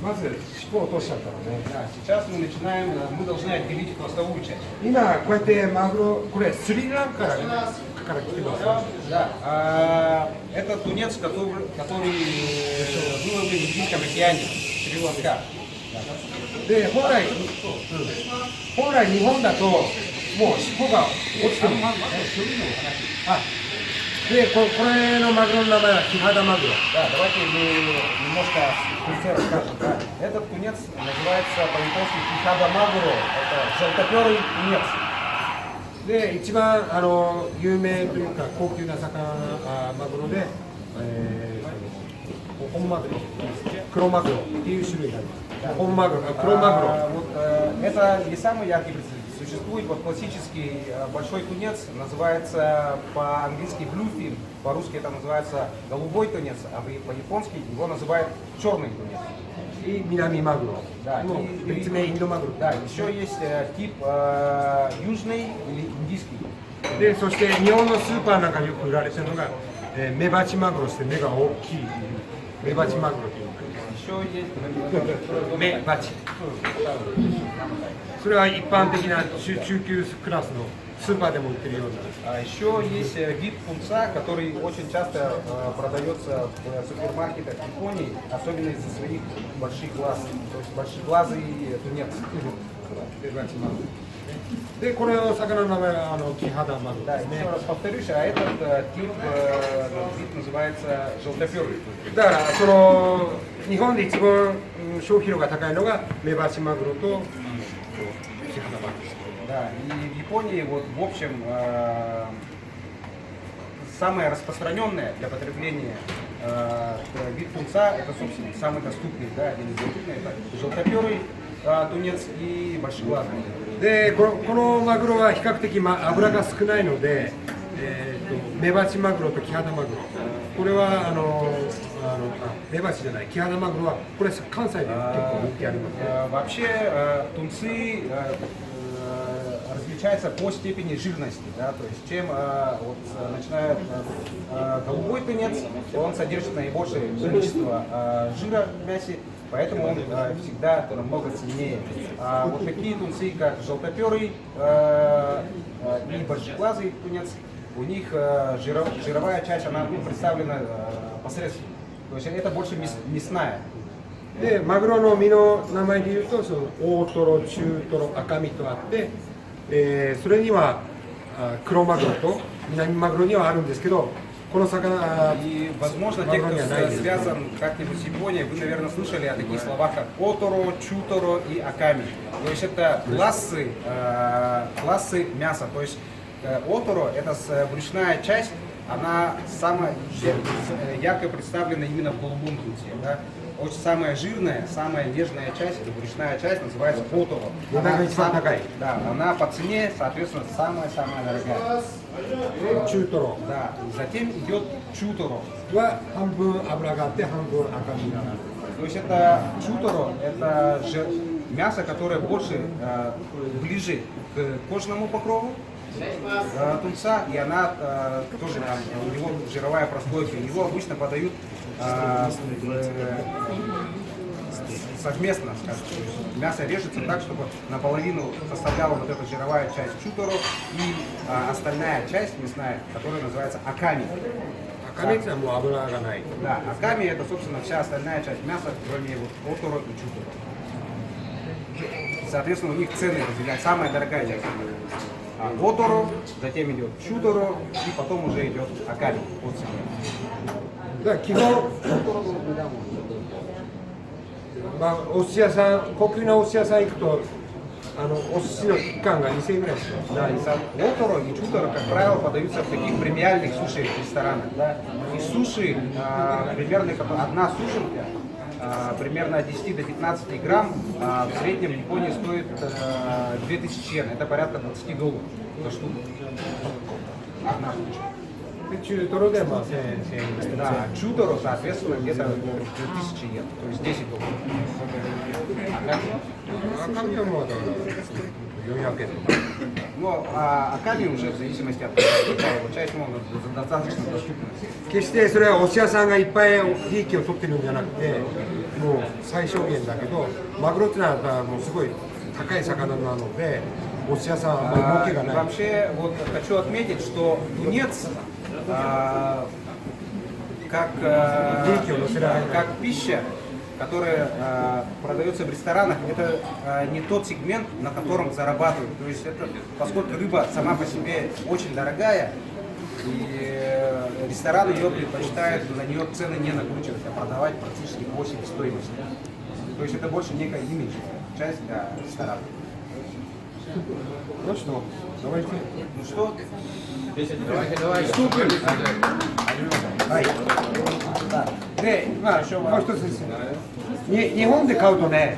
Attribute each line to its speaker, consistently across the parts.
Speaker 1: まず尻尾を落としちゃったのね。
Speaker 2: Да, сейчас мы начинаем, мы должны отделить хвостовую часть.
Speaker 1: 今こうやってマグロ、これスリランカから来てます。
Speaker 2: Да, это тунец, который выловлен в Индийском океане, Шри-Ланка.
Speaker 1: で本来日本だともう尻尾が落ちてる。でこれのマグロの名前はキハダマグロ。
Speaker 2: Да, давайте мы немножко спустя расскажем. Да. Этот тунец называется по-японски кихада магуро, это желтоперый тунец.
Speaker 1: で一番有名というか高級なマグロで、本マグロ、黒マグロっていう種類があります。本マグロ、黒マグロ。
Speaker 2: Это не самый яркий представитель. Существует вот классический большой тунец, называется по-английски bluefin, по-русски это называется голубой тунец, а по-японски его называют черный тунец.
Speaker 1: И минами магуро.
Speaker 2: Да,
Speaker 1: Ну, индомагуро.
Speaker 2: Да, еще есть тип южный или индийский.
Speaker 1: でそして日本のスーパーなんかによく売られてるのが、メバチマグロして目が大きいメバチマグロというのがあります。
Speaker 2: Еще есть
Speaker 1: メバチ。それは一般的な中級クラスのスーパーでも売ってるような。
Speaker 2: Еще есть вид тунца, который очень часто продается в супермаркетах Японии, особенно из-за своих больших глаз. То есть большеглазый тунец.
Speaker 1: メバチマグロ。でこれの魚の名前はキハダマグロ
Speaker 2: Да,
Speaker 1: ですね。
Speaker 2: еще раз повторюсь, а этот тип вид называется желтоперый.
Speaker 1: だからその日本で一番消費量が高いのがメバチマグロとキハダマグロ。
Speaker 2: Да, и в Японии вот в общем самое распространенное для потребления вид тунца, это собственно самый доступный, да, один из доступных, это желтоперый тунец и большеглазый.
Speaker 1: でこのマグロは比較的、脂が少ないので、メバチマグロとキハダマグロ、これはメバチじゃない、キハダマグロはこれ関西で結構人気ありますね。
Speaker 2: Вообще тунцы различаются по степени жирности, да, то есть чем вот, начиная голубой тунец, он содержит наибольшее количество жира в мясе, поэтому он всегда намного ценнее. А вот такие тунцы, как желтоперый и большеглазый тунец, у них жировая часть, она представлена посредственно, то есть это больше мясная.
Speaker 1: でマグロの身の名前でいうとその大トロ、中トロ、赤身とあって、それには黒マグロと南マグロにはあるんですけど、この魚
Speaker 2: И, возможно, те, кто связан как-нибудь с Японией, вы, наверное, слышали о таких словах, как оторо, чуторо и аками. То есть это классы мяса. То есть оторо – это брюшная часть, она самая ярко представлена именно в голубом тунце. Да? Очень самая жирная, самая нежная часть, это брюшная часть, называется оторо. Да, она по цене, соответственно, самая-самая дорогая.
Speaker 1: 中トロ
Speaker 2: Да, затем идет чуторо.
Speaker 1: は半分脂があって半分赤身がある。
Speaker 2: То есть это чуторо, это мясо, которое больше ближе к кожному покрову тунца, и она тоже там, у него жировая прослойка. Его обычно подают совместно, скажем. То есть мясо режется так, чтобы наполовину составляла вот эта жировая часть чуторо и остальная часть мясная, которая называется аками.
Speaker 1: Аками этоもう脂がない。
Speaker 2: Да, аками это, собственно, вся остальная часть мяса, кроме вот оторо и чуторо. Соответственно, у них цены разделяют. Самая дорогая часть оторо, затем идет чуторо, и потом уже идет аками. Вот
Speaker 1: だから基本、お寿司屋さん、高級なお寿司屋さん行くと、お寿司の一貫が2000円ぐらいします。
Speaker 2: Да, и оторо и чуторо, как правило, подаются в таких премиальных суши-ресторанах. Да? И суши, примерно одна сушенка, примерно от 10 до 15 грамм, в среднем в Японии стоит 2000 йен, это порядка $20 за штуку. Одна штучка.
Speaker 1: で中トロでまあ1000円ですね。
Speaker 2: Да, чуторо, соответственно, где-то 2000 йен, то есть $10.
Speaker 1: 赤身はもうだから400円とか。
Speaker 2: Но Аками уже в зависимости от часть могут достаточно доступны.
Speaker 1: 決してそれはお寿司屋さんがいっぱい利益を取ってるんじゃなくて、もう最小限だけど、マグロってのはもうすごい高い魚なので、お寿司屋さんはあんまり儲けがない。
Speaker 2: Вообще, вот хочу отметить, что тунец как пища, которая продается в ресторанах, это не тот сегмент, на котором зарабатывают. То есть это, поскольку рыба сама по себе очень дорогая, и рестораны ее предпочитают на нее цены не накручивать, а продавать практически по себестоимости. То есть это больше некая имиджевая часть для ресторанов.
Speaker 1: Ну что, давайте.
Speaker 2: Ну что?
Speaker 3: Давай.
Speaker 1: Приступим.
Speaker 2: はい。
Speaker 1: で、まあ、もう一つですね。日本で買うとね、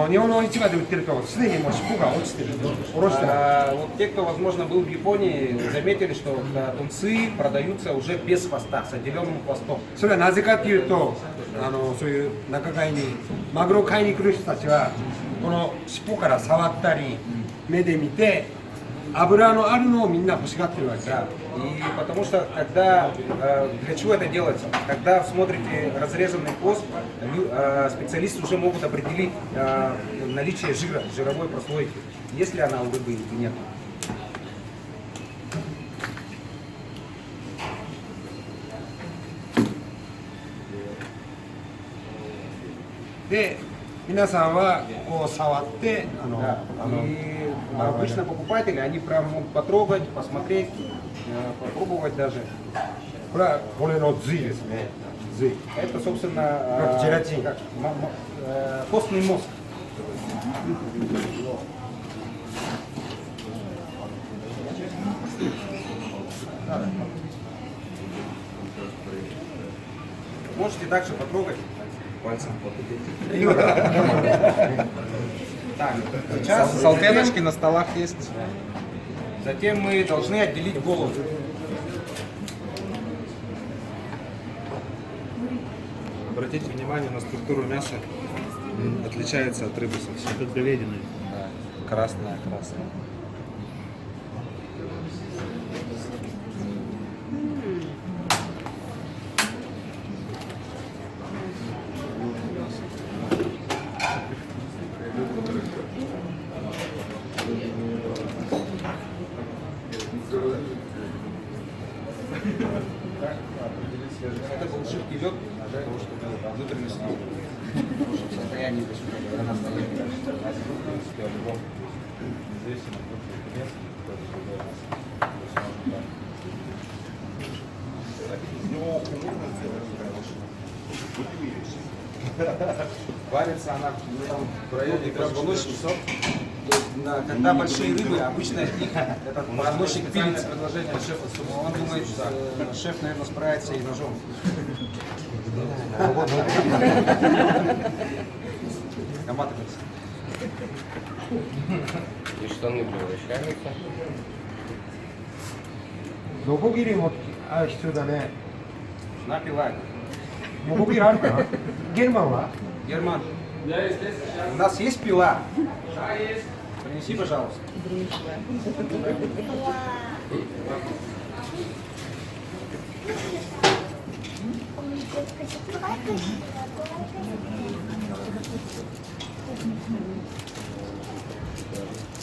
Speaker 1: 日本の市場で売ってると、すでにもう尻尾が落ちてる、おろしてる。
Speaker 2: Вот те, кто, возможно, был в Японии, заметили, что тунцы продаются уже без хвоста, с отделенным хвостом.
Speaker 1: それはなぜかというと、そういう仲買に、マグロを買いに来る人たちは、この尻尾から触ったり、目で見て、脂のあるのをみんな欲しがってるわけだ。
Speaker 2: И потому что, когда, для чего это делается? Когда смотрите разрезанный хвост, специалисты уже могут определить наличие жира, жировой прослойки, есть ли она у рыбы или нет.
Speaker 1: で、皆さんはこう触って、
Speaker 2: Да. И обычно покупатели, они прям могут потрогать, посмотреть, попробовать даже.
Speaker 1: これは骨の髄ですね。髄。
Speaker 2: Это, собственно,
Speaker 1: Как желатин.
Speaker 2: как костный мозг. Можете также потрогать пальцем. Так, сейчас
Speaker 3: Салфеточки на столах есть.
Speaker 2: Затем мы должны отделить голову.
Speaker 3: Обратите внимание на структуру мяса. Отличается от рыбы совсем.
Speaker 4: Как говядина.
Speaker 3: Да. Красная.
Speaker 2: Это был жидкий лед для того, чтобы внутренности в хорошем состоянии до настояния. Варится она в районе позвоночника. Когда большие рыбы, обычно их этот позвоночник пилится. Предложение шефа. Он думает, шеф, наверное, справится и ножом. Наматывается.
Speaker 5: И штаны превращаются.
Speaker 1: ノコギリも必要だね。
Speaker 2: На пила.
Speaker 1: ノコギリあるかな？ゲルマンは？
Speaker 2: Герман, у нас есть пила? Принеси, пожалуйста.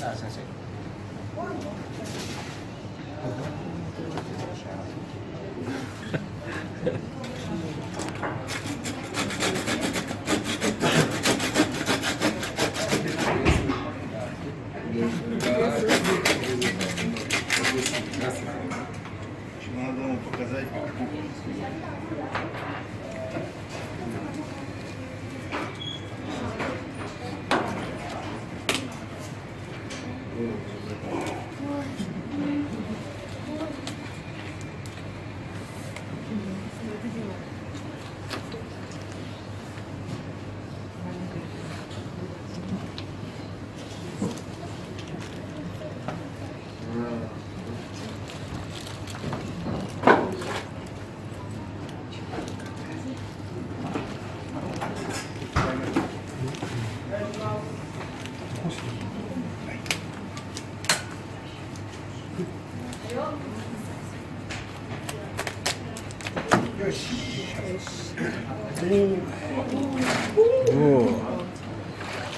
Speaker 2: Да, сенсей.
Speaker 4: Надо ему показать.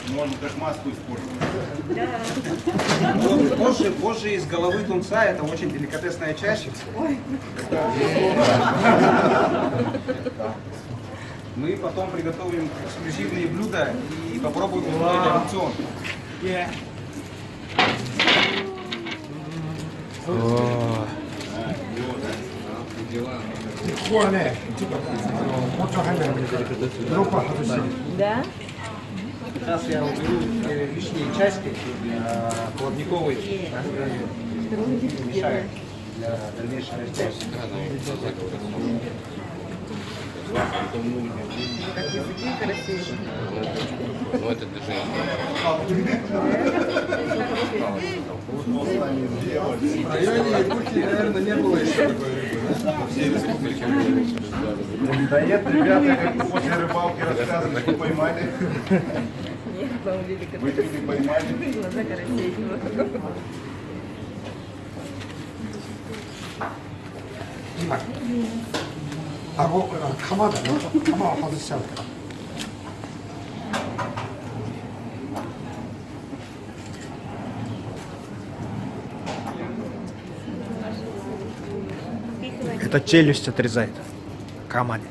Speaker 4: Можно как маску использовать.
Speaker 2: Позже из головы тунца это очень деликатесная часть. Мы потом приготовим эксклюзивные блюда и попробуем устроить аукцион.
Speaker 1: ここはね、ちょっと包丁入んないので、ドロッパー外して。
Speaker 6: Да?
Speaker 2: Сейчас я уберу лишние части плавниковые, мешают для дальнейшей растяжки.
Speaker 6: Как языки красивые.
Speaker 5: Ну, это движение.
Speaker 3: В районе Якутии, наверное, не было еще такой рыбы, да? Во всей республике.
Speaker 4: Да нет, ребята, как после рыбалки рассказывали, что поймали.
Speaker 6: Нет, по-моему,
Speaker 4: Выпили, поймали.
Speaker 6: глаза карасейного.
Speaker 1: 今、顎、鎌だね。鎌を外しちゃうから。
Speaker 2: Это челюсть отрезает. Камань.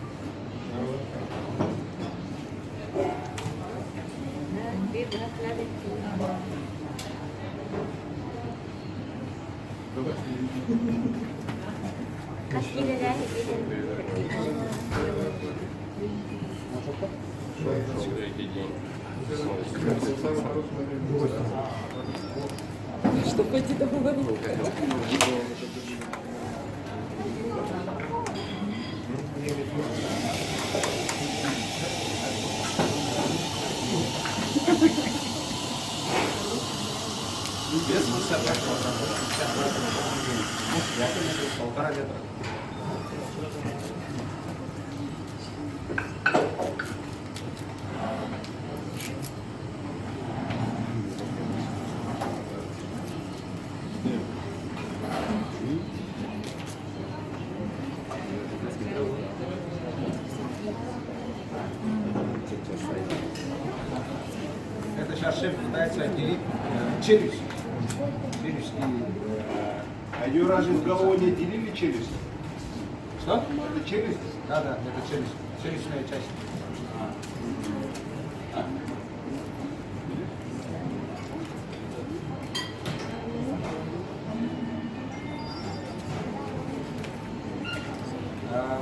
Speaker 6: Что пойти домой?
Speaker 2: Без высоты. Полтора метра. Это сейчас шеф пытается отделить челюсть. Челюсть и...
Speaker 4: А ее разве в голову не отделили челюсть?
Speaker 2: Что?
Speaker 4: Это челюсть?
Speaker 2: Да, это челюсть. Челюстная часть.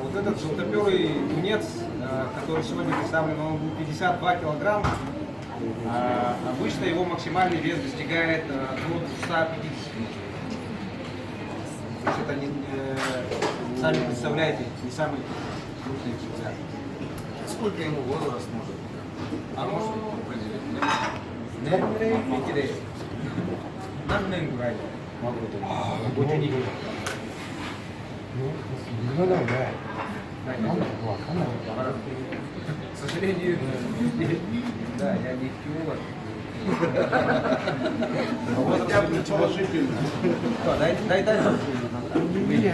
Speaker 2: Вот этот желтоперый тунец, который сегодня представлен, он был 52 килограмма. Обычно его максимальный вес достигает до 250. То есть это, сами представляете, не самый крупный экземпляр.
Speaker 3: Сколько ему возраст может?
Speaker 2: А может определить? Наннен гурай. Очень не
Speaker 1: 今だよね。なんだかわかんない。
Speaker 2: К сожалению, да, я не археолог.
Speaker 4: Хотя бы положительно.
Speaker 2: Дай.
Speaker 1: 2年じゃ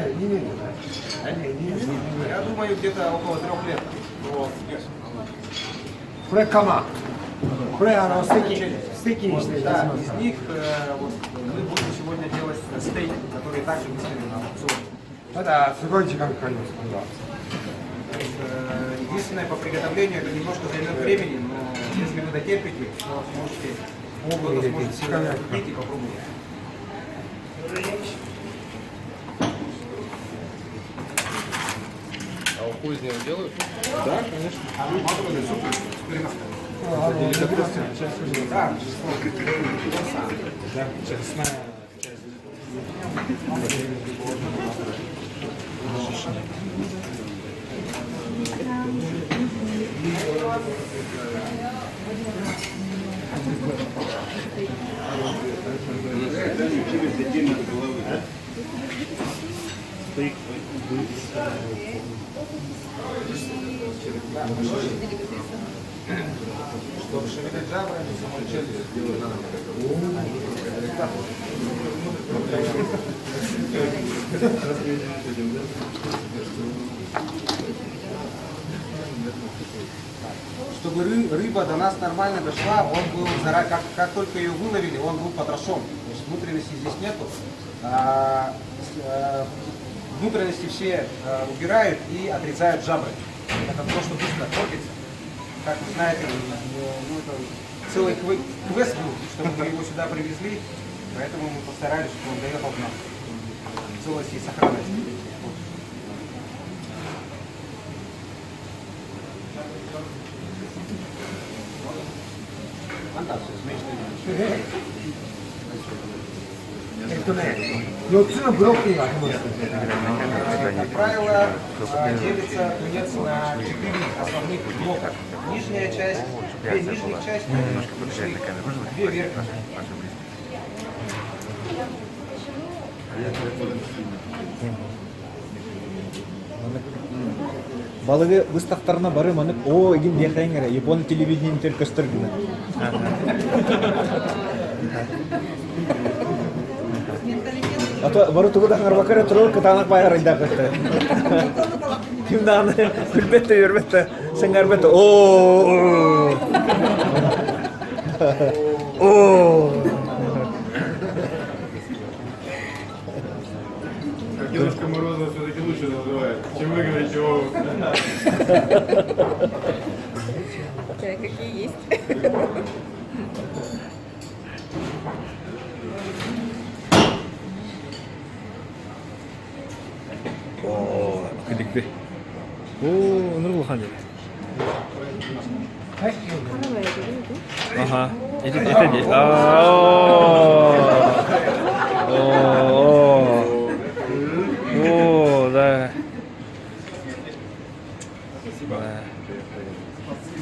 Speaker 1: ない。
Speaker 2: Я думаю, где-то около 3 лет.
Speaker 1: これカマ。これステーキにして出し
Speaker 2: Да,
Speaker 1: ます
Speaker 2: из
Speaker 1: から。
Speaker 2: них вот, мы будем сегодня делать стейк, который также выставлен на аукцион.
Speaker 1: ただすごい時間かかりますこれは。
Speaker 2: Единственное, по приготовлению это немножко займет времени, но если вы дотерпите, то сможете прийти и попробовать.
Speaker 5: А уху из него делают?
Speaker 3: Да, конечно.
Speaker 2: Да,
Speaker 3: Да, честная часть.
Speaker 4: Когда они челюсть отдельно от головы, да?
Speaker 2: чтобы шевелить жабрами, самой челюстью сделать надо. чтобы рыба до нас нормально дошла, он был, как только ее выловили, он был потрошен. Значит, внутренности здесь нету. Внутренности все убирают и отрезают жабры. Это то, что быстро портится. Как вы знаете, ну, это целый квест был, чтобы мы его сюда привезли. Поэтому мы постарались, чтобы он доехал к нам в целости и сохранности. Как правило, делится тунец на 4 основных блока. Нижняя часть, 2 нижних части, 2 верхних.
Speaker 7: Балыгы выставтарына барым анып, о, егин дехайнгара, Япон телевидениен теркөстөргүнө. Ато бару тугудан арбакара туру кытанак байар айда кытты. Кимданы күлбетте юрбетте, сеңербетте. О.
Speaker 4: Дедушка Морозова все-таки лучше называет, чем вы говорите о...
Speaker 6: Да, какие есть.
Speaker 7: О, кидикти. О, нурлу хан. Ага. Эти. О, да.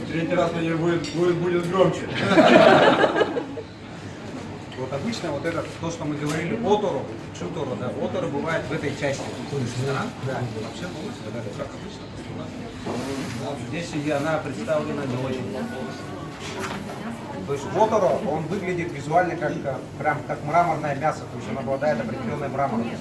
Speaker 4: Третий раз мне будет громче.
Speaker 2: Вот обычно вот это, то, что мы говорили, отору, шутору, да, отору бывает в этой части. Да, вообще вот это как обычно. Вот здесь и она представлена не очень. То есть отору, он выглядит визуально как, прям как мраморное мясо, то есть он обладает определенной мраморностью.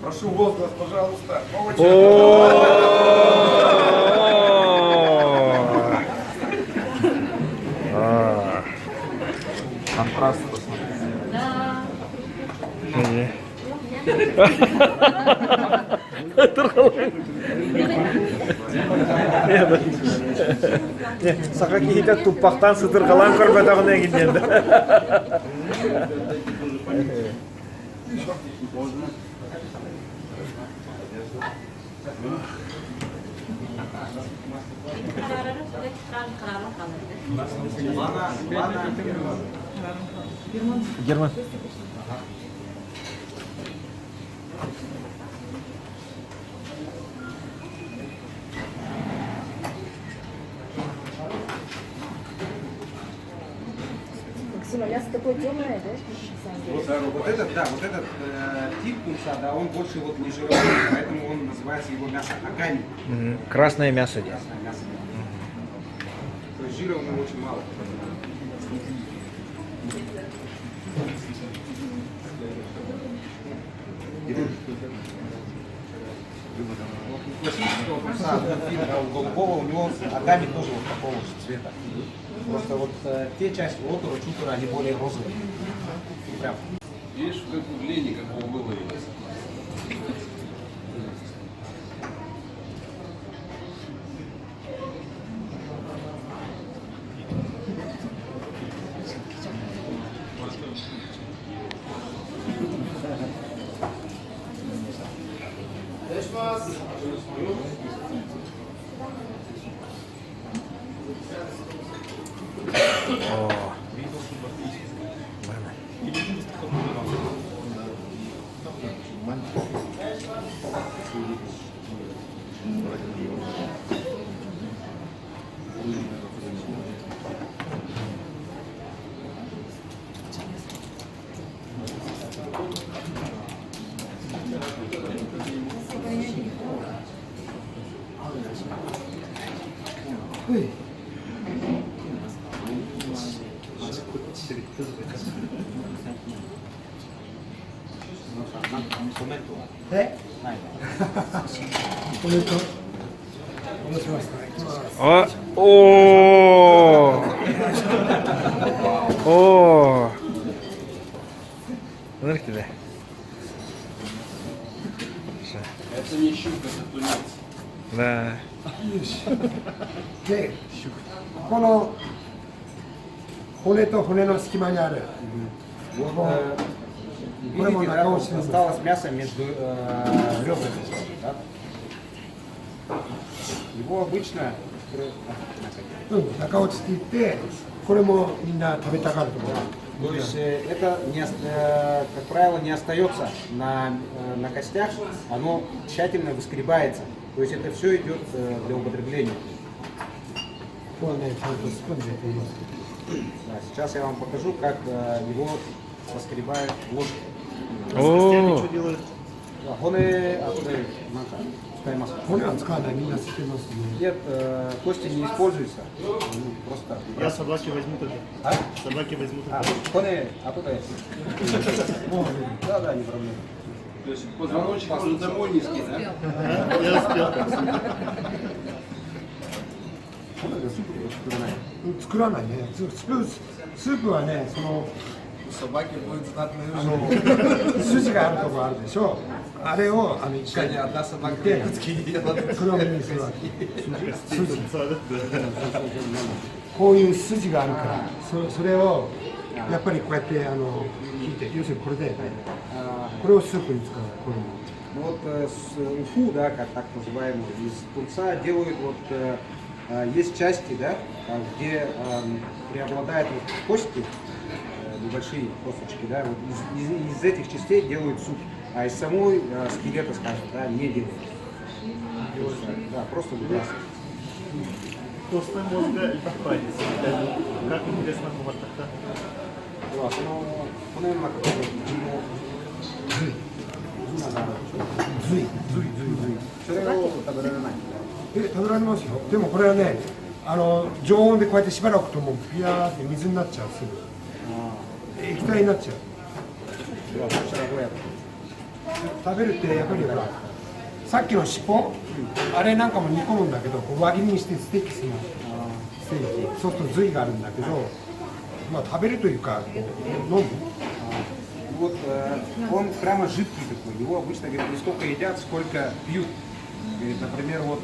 Speaker 4: Прошу возглас, пожалуйста.
Speaker 3: Контраст.
Speaker 7: Сака кихите туппактан сытыргалан көрбөтөгүнө кийген. Герман.
Speaker 6: Максим, мясо такое темное, да?
Speaker 2: Вот этот, да, вот этот тип тунца, да, он больше вот не жировый, поэтому он называется его мясо агами.
Speaker 7: Красное мясо.
Speaker 2: Красное мясо. То есть жира у него очень мало. Вот у классического тунца, у голубого, у него агами тоже вот такого же цвета. Просто вот те части отора, чутора, они более розовые. Прям.
Speaker 5: Видишь, в углублении какого выловилось.
Speaker 2: コメントは
Speaker 1: え
Speaker 2: ない。
Speaker 1: コメントどうしますかね。
Speaker 3: おおおーなんだっけね
Speaker 5: Это не щука, это тунец.
Speaker 3: Да.
Speaker 1: でこの骨と骨の隙間にある
Speaker 2: Вот,
Speaker 1: Прямо
Speaker 2: видите,
Speaker 1: на
Speaker 2: да,
Speaker 1: кауче.
Speaker 2: вот осталось мясо между ребрами. Да? Его обычно...
Speaker 1: 中落ちって言ってこれもみんな食べたがると思う。
Speaker 2: То есть это, как правило, не остается на костях, оно тщательно выскребается. То есть это все идет для употребления.
Speaker 1: ここはねちゃんとスプーンでやっています。
Speaker 2: Да, сейчас я вам покажу, как его соскребают ложкой.
Speaker 3: おお
Speaker 2: Да,骨оттуда使います.
Speaker 1: 骨は使わないみんな捨てますね。
Speaker 2: Нет, кости не используются. Просто...
Speaker 8: Я собаки возьму тогда.
Speaker 2: А?
Speaker 8: Собаки возьму тогда.
Speaker 2: Коне, оттуда есть. Да, да, не проблема.
Speaker 5: То есть позвоночник уже домой низкий, да?
Speaker 8: Я успел.
Speaker 1: 作らないね。スープはねその
Speaker 5: Собаки будет знатный
Speaker 1: 筋があるところあるでしょ。あれを一回
Speaker 5: одна собака
Speaker 1: で
Speaker 5: якутский не делает.
Speaker 1: 黒目にするわけ。筋。こういう筋があるからそれをやっぱりこうやって引いて要するにこれでこれをスープに使うこれも。
Speaker 2: Вот с уфу, да, как так называемый, из тунца делают вот есть части, да, где преобладают вот кости, небольшие косточки, да, вот из этих частей делают суп, а из самой скелета, скажем, да, не делают. Да, просто выбрасывают.
Speaker 8: После мозга и попадет. Как интересно было тогда.
Speaker 2: このような形でそれを食べられない。
Speaker 1: 食べられますよ。でもこれはね常温でこうやってしばらくともうピヤーって水になっちゃうすぐ液体になっちゃう。食べるってやっぱりほらさっきの尻尾あれなんかも煮込むんだけどこう輪切りにしてステーキするのステーキそうすると髄があるんだけどまあ食べるというかこう飲む。
Speaker 2: Вот он прямо жидкий такой, его обычно говорят, не столько едят, сколько пьют. Говорит, например, вот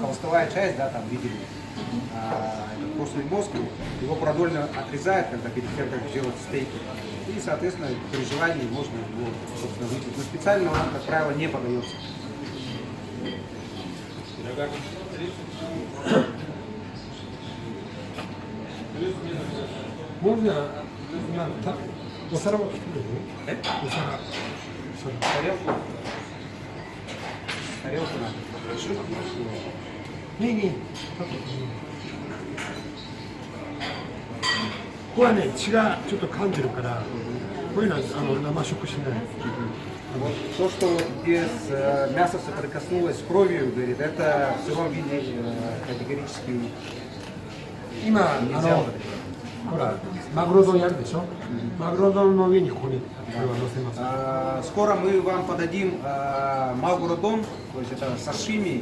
Speaker 2: хвостовая часть, да, там видели, этот костный мозг, его продольно отрезают, когда перед тем, как делать стейки. И, соответственно, при желании можно его, собственно, выпить. Но специально он, как правило, не подается.
Speaker 1: Можноお皿も作る？お皿。
Speaker 2: Тарелку. Тарелку надо.
Speaker 1: ねえねえ。これはね血がちょっと噛んでるからこういうのは生食しない。
Speaker 2: Вот то, что вот без мяса соприкоснулось с кровью, говорит, это в сыром виде категорически
Speaker 1: 今
Speaker 2: нельзя.
Speaker 1: ほらマグロ丼やるでしょ。マグロ丼の上にここにこれは乗せます。
Speaker 2: Скоро мы вам подадим магуродон, то есть это сашими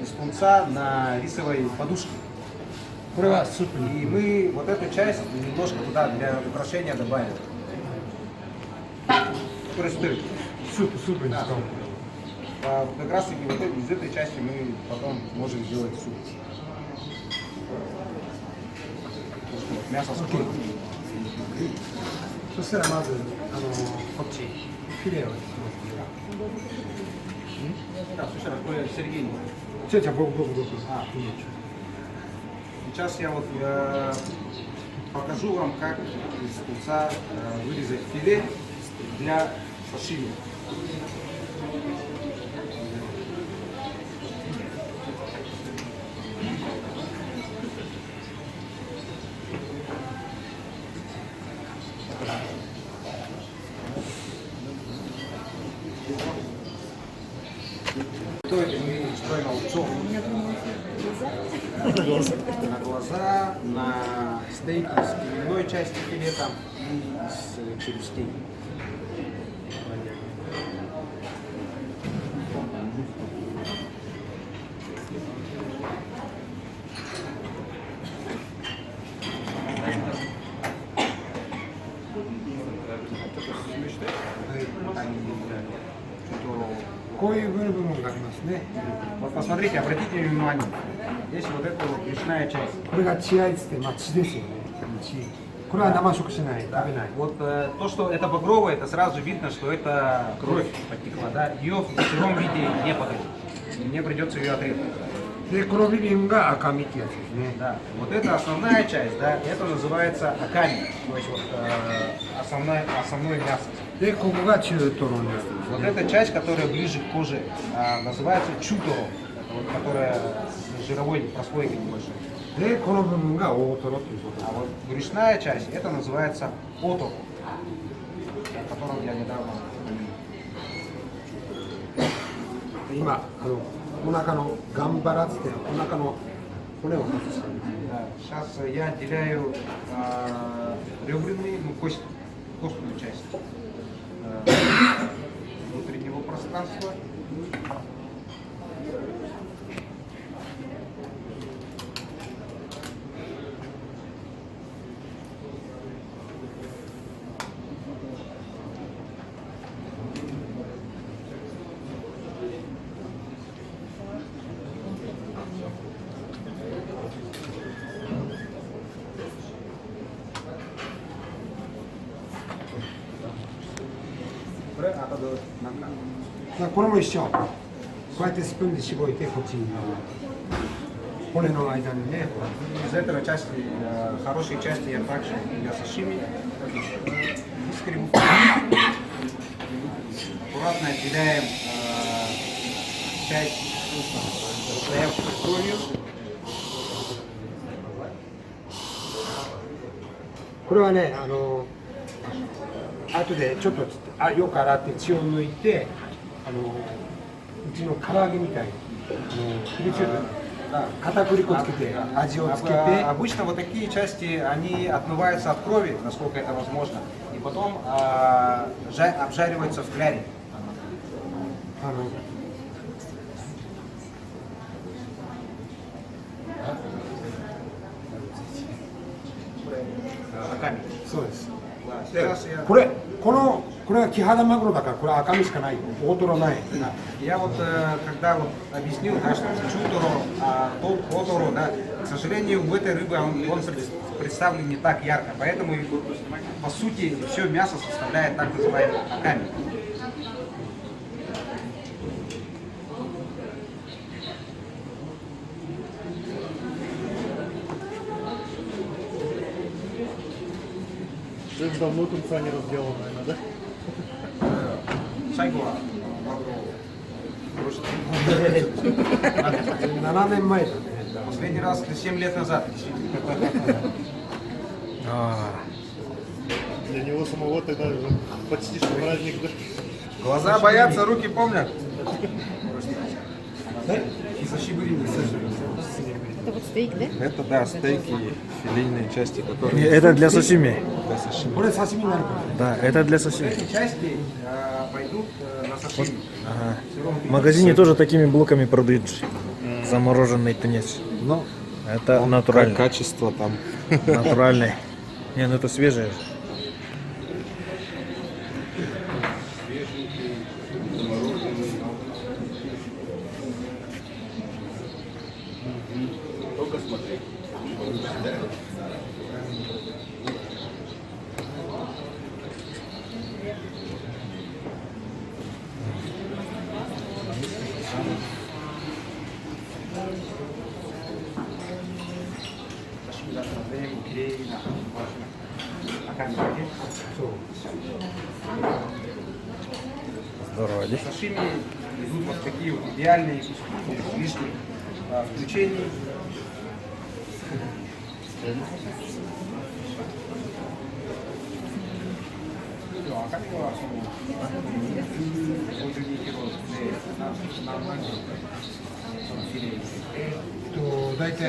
Speaker 2: из тунца на рисовой подушке.
Speaker 1: これはスープ
Speaker 2: И
Speaker 1: に。
Speaker 2: мы вот эту часть немножко туда для украшения добавим. Который
Speaker 1: スープに使う。
Speaker 2: как раз таки вот из этой части мы потом можем сделать суп. Мясо с кровью.
Speaker 1: そしたらまずこっちフィレオにします
Speaker 2: Да, слушай, такой Сергей.
Speaker 1: じゃあ僕。
Speaker 2: Сейчас я вот покажу вам, как из тунца вырезать филе для сашими. Строим аукцион. На глаза, на стейки с именной части филета и с челюстей.
Speaker 1: こういう部分がありますね。
Speaker 2: Вот посмотрите, обратите внимание. Здесь вот эта вот брюшная часть.
Speaker 1: これが血合いっつって、まあ、血ですよね。血。これは生食しない、食べない。
Speaker 2: Вот то, что это багровое, это сразу видно, что это кровь подтекла. Да? Ее в сыром виде не подойдет. Мне придется ее отрезать.
Speaker 1: で、この部分が赤身ってやつですね。
Speaker 2: Да. Вот это основная часть, да, это называется аками, то есть вот, основное мясо.
Speaker 1: で、ここが中トロになるんです
Speaker 2: Вот
Speaker 1: ね。
Speaker 2: эта часть, которая ближе к коже, называется чуторо, это вот, которая с жировой прослойкой небольшой.
Speaker 1: で、この部分が大トロっていうこと
Speaker 2: А вот брюшная часть, это называется оторо, о котором я недавно упомянул.
Speaker 1: で今お腹のガンバラっつってお腹の骨を外してるんですね。
Speaker 2: Да, сейчас я отделяю ребряные, ну, костную часть внутреннего пространства. А
Speaker 1: だからこれも一緒。こうやってスプーンでしごいてこっちに骨の間にね。
Speaker 2: Из этого части, хорошей части я также для сашими искрим. Аккуратно отделяем часть стоявшую кровью.
Speaker 1: これはね後でちょっとよく洗って血を抜いてうちの唐揚げみたいにフリチューブ片栗粉つけて味をつけて
Speaker 2: Обычно вот такие части, они отмываются от крови, насколько это возможно, и потом обжариваются в кляре.
Speaker 1: そうです。
Speaker 2: Сейчас я...
Speaker 1: これはキハダマグロだからこれは赤身しかないよ。大トロない。
Speaker 2: Я вот, когда вот объяснил, да, что чуторо, оторо, да, к сожалению, в этой рыбе он представлен не так ярко, поэтому, по сути, все мясо составляет так называемый аками.
Speaker 8: Это давно тунца не разделал, наверное, да?
Speaker 2: Сайгуа.
Speaker 1: 7年前だね。
Speaker 2: Последний раз 7 лет назад.
Speaker 8: Для него самого тогда уже почти что праздник, да?
Speaker 3: Глаза боятся, руки помнят.
Speaker 6: Это вот стейк, да?
Speaker 3: Это, да, стейки, филейные части, которые...
Speaker 7: Это для сашими.
Speaker 3: для сашими.
Speaker 1: これ刺身になるからね。
Speaker 7: Да, это для сашими.
Speaker 2: Эти части пойдут на сашими.
Speaker 7: Ага. В магазине тоже такими блоками продают же. Замороженный тунец.
Speaker 3: Ну,
Speaker 7: Это натуральный.
Speaker 3: качество там.
Speaker 7: Натуральный. Не, ну это свежее же.
Speaker 5: Только смотри.
Speaker 7: Здорово, здесь.
Speaker 2: Сашими идут вот такие вот идеальные куски, без лишних включений.
Speaker 1: 大体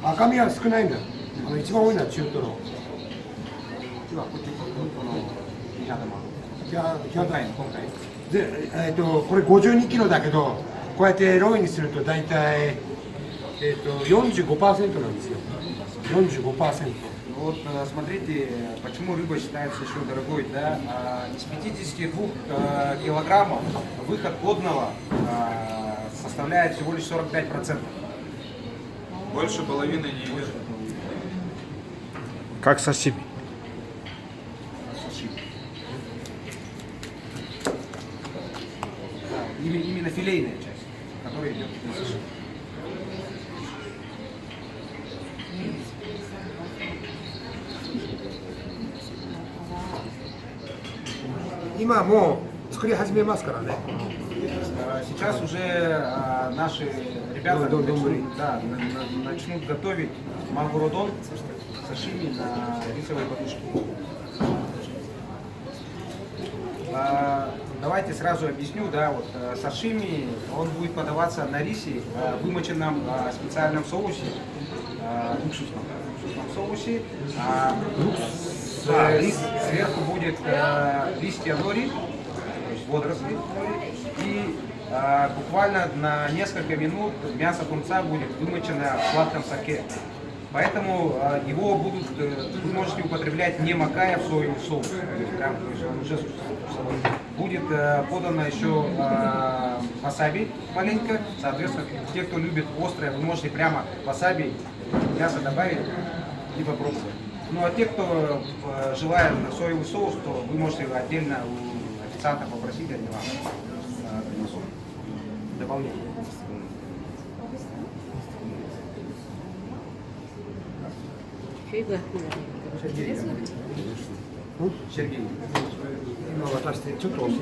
Speaker 1: 赤身は少ないんだよ。一番多いのは中トロ。キハダで、これ52キロだけど、こうやってロイにすると大体、45% なんですよ。45%。
Speaker 2: Вот смотрите, почему рыба считается еще дорогой. Да? Из 52 килограммов выход годного составляет всего лишь 45%.
Speaker 3: Больше половины не вижу.
Speaker 7: Как сашими.
Speaker 2: Именно филейная часть, которая идет на сашими.
Speaker 1: 今もう作り始めますからね。
Speaker 2: Сейчас уже наши ребята начнут готовить магуродон сашими на рисовой подушке. Давайте сразу объясню, да, вот сашими, он будет подаваться на рисе, вымоченном специальном соусе, уксусном соусе. Сверху будет листья нори, то есть водоросли, и буквально на несколько минут мясо тунца будет вымочено в сладком соке. Поэтому его вы можете употреблять не макая в соевый соус. Прям, то есть он уже будет подано еще васаби маленько. Соответственно, те, кто любит острое, вы можете прямо васаби мясо добавить и попробовать. Ну а те, кто желает соевый соус, то вы можете отдельно у официанта попросить, они вам принесут дополнение. Сергей.
Speaker 1: 今渡してちょっと教えて。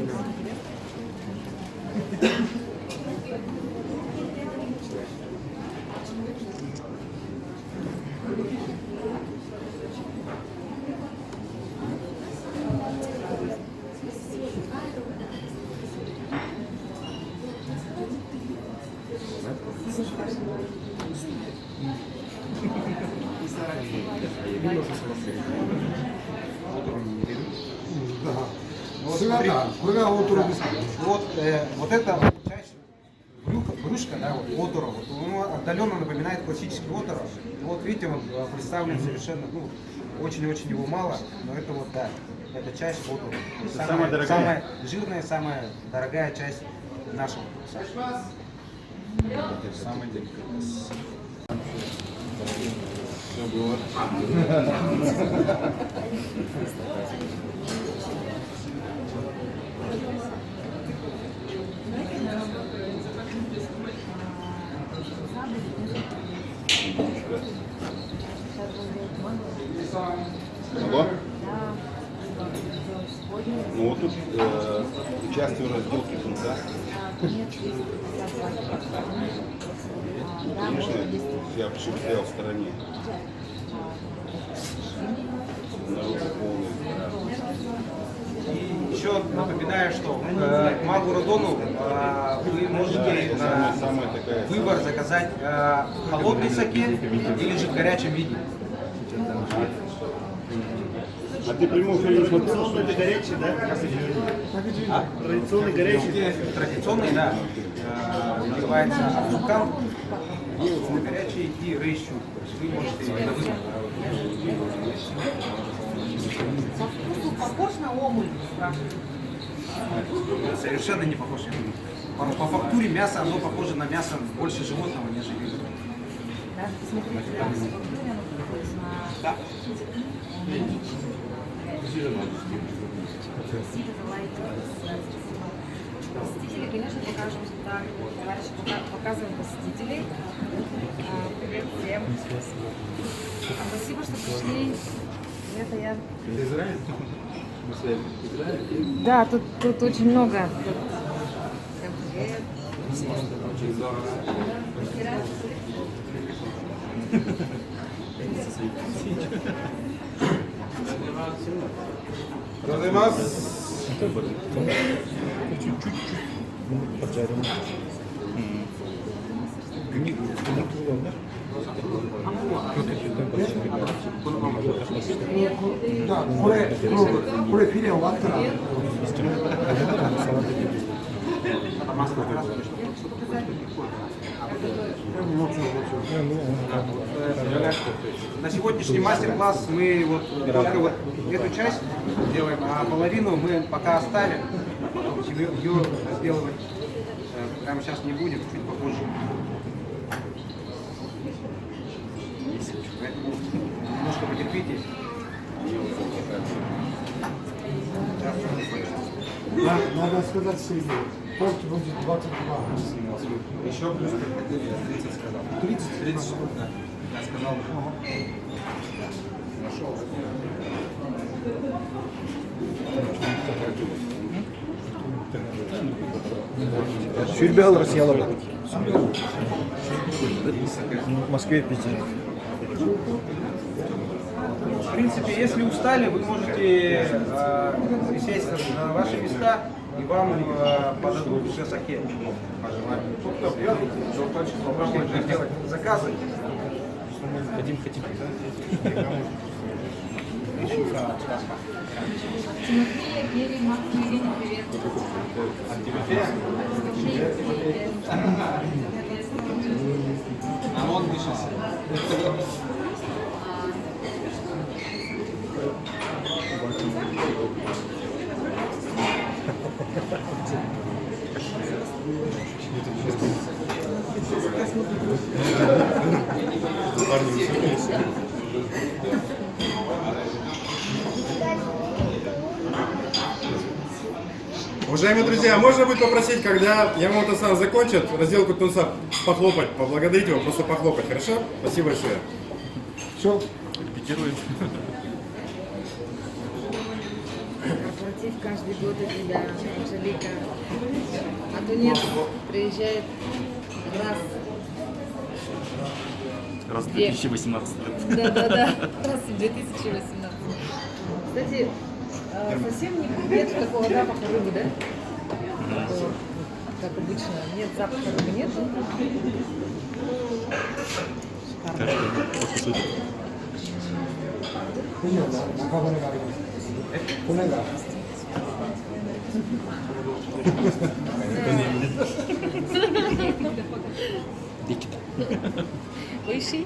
Speaker 1: これが大トロですかね。
Speaker 2: Вот эта часть брюшка, да, вот оторо, вот, он отдаленно напоминает классический оторо. Вот видите, он представлен совершенно, ну, очень-очень его мало, но это вот, да, это часть оторо.
Speaker 8: Самая дорогая?
Speaker 2: Самая жирная, самая дорогая часть нашего саши.
Speaker 3: Самый деликатес.
Speaker 4: Алло? Ну вот тут участвую в разделке тунца. Конечно, я стоял в стороне. Народ полный.
Speaker 2: И еще напоминаю, что к магуродону вы можете на выбор заказать холодный саке или же в горячем виде.
Speaker 4: А ты прямой эфир не смотрел?
Speaker 8: Традиционный это горячий, да? Традиционный горячий.
Speaker 2: Традиционный, да, называется абзукам, горячий и рейщу. Вы можете на выбор.
Speaker 9: По вкусу похож на омуль?
Speaker 2: Совершенно не похож на омуль. По фактуре мясо, оно похоже на мясо больше животного, нежели рыбы.
Speaker 9: Даже посмотрите, по фактуре оно похоже на...
Speaker 2: Да.
Speaker 9: Посетители, конечно, покажем сюда. Товарищи показываем посетителей. Привет всем. Спасибо, что пришли. Это я.
Speaker 3: Израиль?
Speaker 9: Да, тут очень много. Всем привет.
Speaker 3: Очень здорово.
Speaker 1: これフィレ終わったら。
Speaker 2: Это масло красное, чтобы на сегодняшний мастер-класс мы вот только вот эту часть делаем, а половину мы пока оставим, потом ее сделать прямо сейчас не будем, чуть попозже. Поэтому немножко потерпите.
Speaker 1: Надо сказать среди. Порт будет 22.
Speaker 3: Еще плюс 30 сказал. 30 штук, да. Я сказал. Нашел.
Speaker 7: Шүрбегал Россиялар. В Москве, Питере.
Speaker 2: В принципе, если устали, вы можете присесть на ваши места, и вам подадут все саке. По желанию. Кто пьет, можете сделать заказы.
Speaker 7: Хотим.
Speaker 9: Тимофея, Герри, Марку, Ирине, привет.
Speaker 3: А он вышел.
Speaker 10: Уважаемые друзья, можно будет попросить, когда Ямамото-сан закончит разделку тунца, похлопать, поблагодарить его, просто похлопать, хорошо? Спасибо большое.
Speaker 1: Все.
Speaker 9: Корпоратив каждый год у тебя, Анжелика. А тунец приезжает раз в 2018 лет. Да. Раз в 2018. Кстати, совсем нет такого запаха рыбы, да? Как обычно. Нет запаха рыбы, нет? Шикарно. Выше.